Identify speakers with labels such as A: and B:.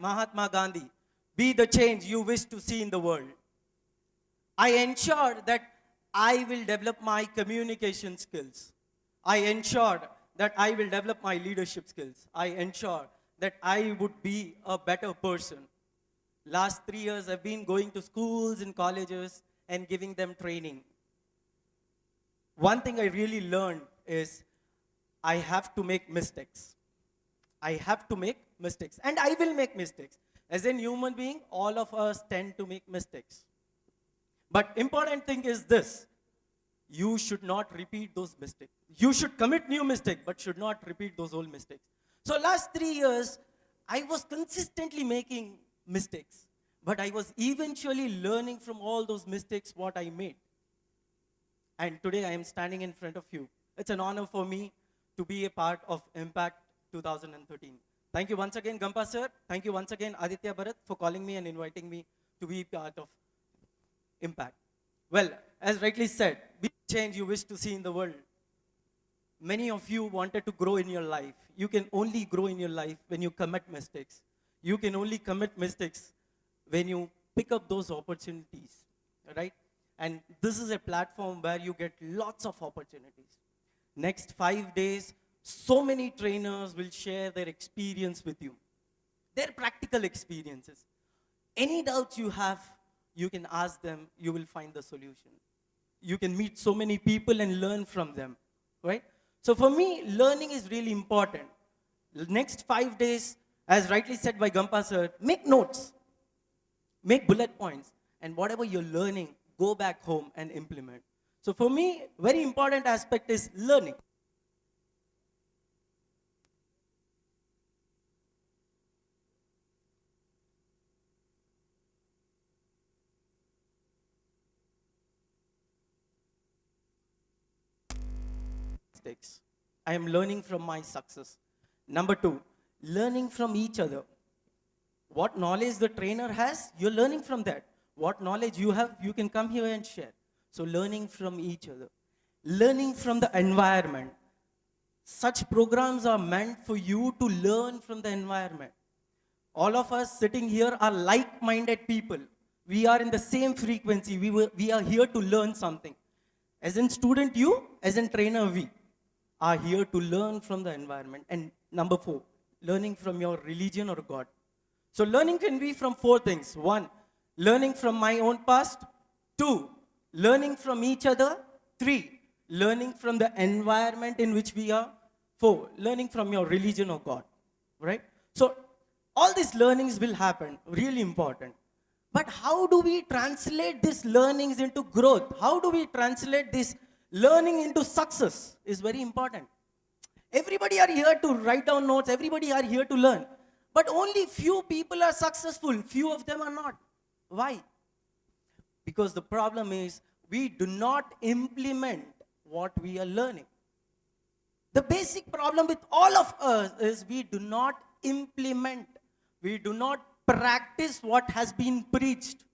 A: Mahatma Gandhi, be the change you wish to see in the world. I ensure that I will develop my communication skills. I ensure that I will develop my leadership skills. I ensure that I would be a better person. Last 3 years, I've been going to schools and colleges and giving them training. One thing I really learned is I have to make mistakes. I have to make mistakes. And I will make mistakes. As a human being, all of us tend to make mistakes. But important thing is this. You should not repeat those mistakes. You should commit new mistakes, but should not repeat those old mistakes. So last 3 years, I was consistently making mistakes. But I was eventually learning from all those mistakes what I made. And today I am standing in front of you. It's an honor for me to be a part of Impact 2013. Thank you once again, Gampa sir. Thank you once again, Aditya Bharat, for calling me and inviting me to be part of Impact. Well, as rightly said, be the change you wish to see in the world. Many of you wanted to grow in your life. You can only grow in your life when you commit mistakes. You can only commit mistakes when you pick up those opportunities, right? And this is a platform where you get lots of opportunities. Next 5 days, so many trainers will share their experience with you, their practical experiences. Any doubts you have, you can ask them, you will find the solution. You can meet so many people and learn from them, right? So for me, learning is really important. The next 5 days, as rightly said by Gampa sir, make notes, make bullet points, and whatever you're learning, go back home and implement. So for me, very important aspect is learning. Mistakes. I am learning from my success. Number two, learning from each other. What knowledge the trainer has, you're learning from that. What knowledge you have, you can come here and share. So learning from each other. Learning from the environment. Such programs are meant for you to learn from the environment. All of us sitting here are like-minded people. We are in the same frequency. We are here to learn something. As in student, you, as in trainer, we are here to learn from the environment. And number four, learning from your religion or God. So learning can be from four things. One, learning from my own past. Two, learning from each other. Three, learning from the environment in which we are. Four, learning from your religion or God, right? So all these learnings will happen, really important. But how do we translate these learnings into growth? How do we translate this learning into success is very important. Everybody are here to write down notes. Everybody are here to learn. But only few people are successful. Few of them are not. Why? Because the problem is we do not implement what we are learning. The basic problem with all of us is we do not implement. We do not practice what has been preached.